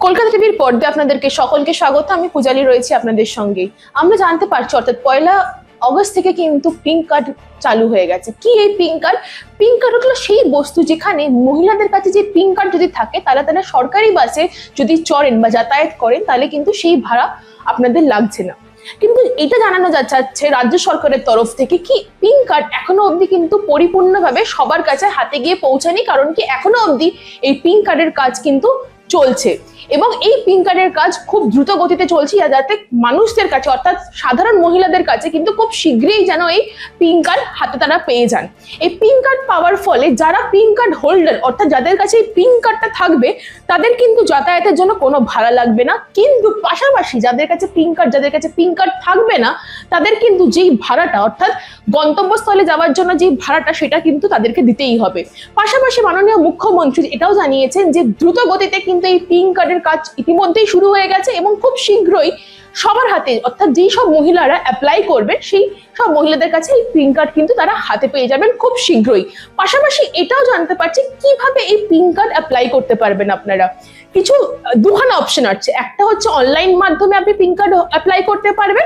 কলকাতা টিভির পর্দায় আপনাদেরকে সকলকে স্বাগত। আমি পূজালি রয়েছি আপনাদের সঙ্গে। আমরা জানতে পারছি অর্থাৎ 1 অগস্ট থেকে কিন্তু পিঙ্ক কার্ড চালু হয়ে গেছে। কি এই পিঙ্ক কার্ড? পিঙ্ক কার্ড হলো সেই বস্তু যেখানে মহিলাদের কাছে যে পিঙ্ক কার্ড যদি থাকে তাহলে তারা সরকারি বাসে যদি চড়েন বা যাতায়াত করেন তাহলে কিন্তু সেই ভাড়া আপনাদের লাগছে না। কিন্তু এটা জানানো যাচ্ছে রাজ্য সরকারের তরফ থেকে কি পিঙ্ক কার্ড এখনো অবধি কিন্তু পরিপূর্ণভাবে সবার কাছে হাতে গিয়ে পৌঁছায়নি, কারণ কি এখনো অবধি এই পিঙ্ক কার্ডের কাজ কিন্তু চলছে এবং এই পিঙ্ক কার্ডের কাজ খুব দ্রুত গতিতে চলছে যাতে মানুষদের কাছে অর্থাৎ সাধারণ মহিলাদের কাছে কিন্তু খুব শীঘ্রই যেন এই পিঙ্ক কার্ড হাতে তারা পেয়ে যান। এই পিঙ্ক কার্ড পাওয়ার ফলে যারা পিঙ্ক কার্ড হোল্ডার অর্থাৎ যাদের কাছে এই পিঙ্ক কার্ডটা থাকবে তাদের কিন্তু যাতায়াতের জন্য কোনো ভাড়া লাগবে না, কিন্তু পাশাপাশি যাদের কাছে পিঙ্ক কার্ড থাকবে না তাদের কিন্তু যেই ভাড়াটা অর্থাৎ গন্তব্যস্থলে যাওয়ার জন্য যেই ভাড়াটা সেটা কিন্তু তাদেরকে দিতেই হবে। পাশাপাশি মাননীয় মুখ্যমন্ত্রী এটাও জানিয়েছেন যে দ্রুত গতিতে কিন্তু এই পিঙ্ক কার্ডের কাজ ইতিমধ্যেই শুরু হয়ে গেছে এবং খুব শীঘ্রই সবার হাতে অর্থাৎ যেই সব মহিলারা অ্যাপ্লাই করবে সেই সব মহিলাদের কাছে এই পিঙ্ক কার্ড কিন্তু তারা হাতে পেয়ে যাবেন খুব শীঘ্রই। পাশাপাশি এটাও জানতে পারছি কিভাবে এই পিঙ্ক কার্ড অ্যাপ্লাই করতে পারবেন আপনারা। কিছু দুখানা অপশন আছে, একটা হচ্ছে অনলাইন মাধ্যমে আপনি পিঙ্ক কার্ড অ্যাপ্লাই করতে পারবেন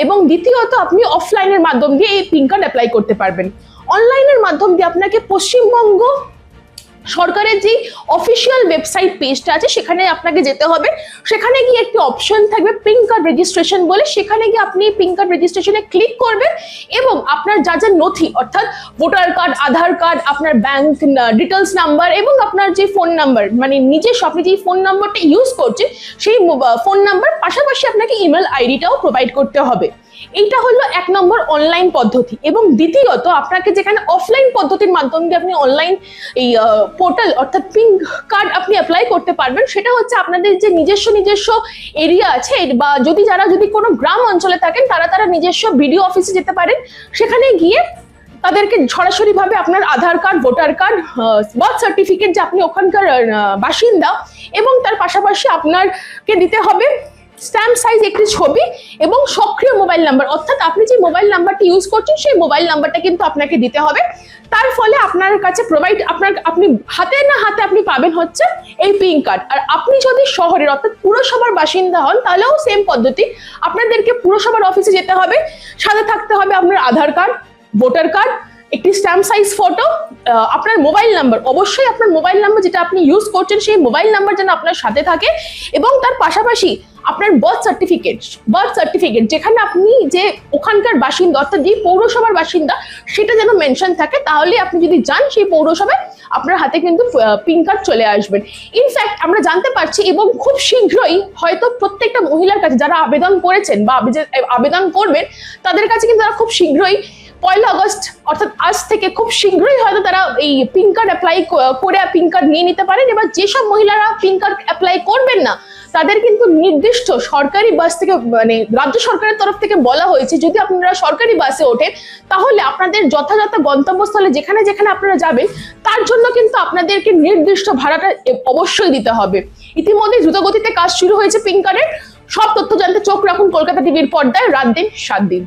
এবং দ্বিতীয়ত আপনি অফলাইনের মাধ্যম দিয়ে এই পিঙ্ক কার্ড অ্যাপ্লাই করতে পারবেন। অনলাইনের মাধ্যম দিয়ে আপনাকে পশ্চিমবঙ্গ সরকারের যে অফিসিয়াল ওয়েবসাইট পেজটা আছে সেখানে আপনাকে যেতে হবে। সেখানে গিয়ে একটি অপশন থাকবে পিঙ্ক কার্ড রেজিস্ট্রেশন বলে, সেখানে গিয়ে আপনি পিঙ্ক কার্ড রেজিস্ট্রেশনে ক্লিক করবেন এবং আপনার যা যা নথি অর্থাৎ ভোটার কার্ড, আধার কার্ড, আপনার ব্যাংক ডিটেলস নাম্বার এবং আপনার যে ফোন নাম্বার মানে নিজস্ব আপনি যে ফোন নাম্বারটা ইউজ করছেন সেই ফোন নাম্বার, পাশাপাশি আপনাকে ইমেল আইডিটাও প্রোভাইড করতে হবে। এইটা হলো 1 নম্বর অনলাইন পদ্ধতি। এবং দ্বিতীয়ত আপনাকে যেখানে অফলাইন পদ্ধতির মাধ্যমে আপনি অনলাইন এই পোর্টাল অর্থাৎ পিঙ্ক কার্ড আপনি অ্যাপ্লাই করতে পারবেন, সেটা হচ্ছে আপনাদের যে নিজস্ব এরিয়া আছে বা যারা কোনো গ্রাম অঞ্চলে থাকেন তারা নিজস্ব বিডিও অফিসে যেতে পারেন। সেখানে গিয়ে তাদেরকে সরাসরি ভাবে আপনার Aadhaar card, voter card, birth certificate যে আপনি ওখানকার বাসিন্দা এবং তার পাশাপাশি আপনাকে দিতে হবে স্ট্যাম্প সাইজ একটি ছবি এবং সক্রিয় মোবাইল নাম্বার অর্থাৎ আপনি যে মোবাইল নাম্বারটি ইউজ করছেন সেই মোবাইল নাম্বারটা কিন্তু আপনাকে দিতে হবে। তার ফলে আপনার কাছে আপনি হাতে না হাতে আপনি পাবেন হচ্ছে এই পিঙ্ক কার্ড। আর আপনি যদি শহরের অর্থাৎ পুরসভার বাসিন্দা হন তাহলেও সেম পদ্ধতি, আপনাদেরকে পুরসভার অফিসে যেতে হবে, সাথে থাকতে হবে আপনার আধার কার্ড, ভোটার কার্ড, একটি স্ট্যাম্প সাইজ ফটো, আপনার মোবাইল নাম্বার, অবশ্যই আপনার মোবাইল নাম্বার যেটা আপনি ইউজ করছেন সেই মোবাইল নাম্বার যেন আপনার সাথে থাকে এবং তার পাশাপাশি আপনার বার্থ সার্টিফিকেট যেখানে আপনি যে ওখানকার বাসিন্দা অর্থাৎ যে পৌরসভার বাসিন্দা সেটা যেন মেনশন থাকে, তাহলে আপনি যদি যান সেই পৌরসভায় আপনার হাতে কিন্তু পিঙ্ক কার্ড চলে আসবেন। ইনফ্যাক্ট আমরা জানতে পারছি এবং খুব শীঘ্রই হয়তো প্রত্যেকটা মহিলার কাছে যারা আবেদন করেছেন বা আবেদন করবেন তাদের কাছে কিন্তু তারা খুব শীঘ্রই 1 অগস্ট অর্থাৎ আজ থেকে খুব শীঘ্রই হয়তো তারা এই পিঙ্ক কার্ড অ্যাপ্লাই করে পিঙ্ক কার্ড নিয়ে নিতে পারেন। এবার যেসব মহিলারা পিঙ্ক কার্ড অ্যাপ্লাই করবেন না তাদের কিন্তু নির্দিষ্ট সরকারি বাস থেকে মানে রাজ্য সরকারের তরফ থেকে বলা হয়েছে যদি আপনারা সরকারি বাসে ওঠেন তাহলে আপনাদের যথাযথ গন্তব্যস্থলে যেখানে আপনারা যাবেন তার জন্য কিন্তু আপনাদেরকে নির্দিষ্ট ভাড়াটা অবশ্যই দিতে হবে। ইতিমধ্যে দ্রুতগতিতে কাজ শুরু হয়েছে পিঙ্ক কার্ডের। সব তথ্য জানতে চোখ রাখুন কলকাতা টিভির পর্দায় রাত দিন 7 দিন।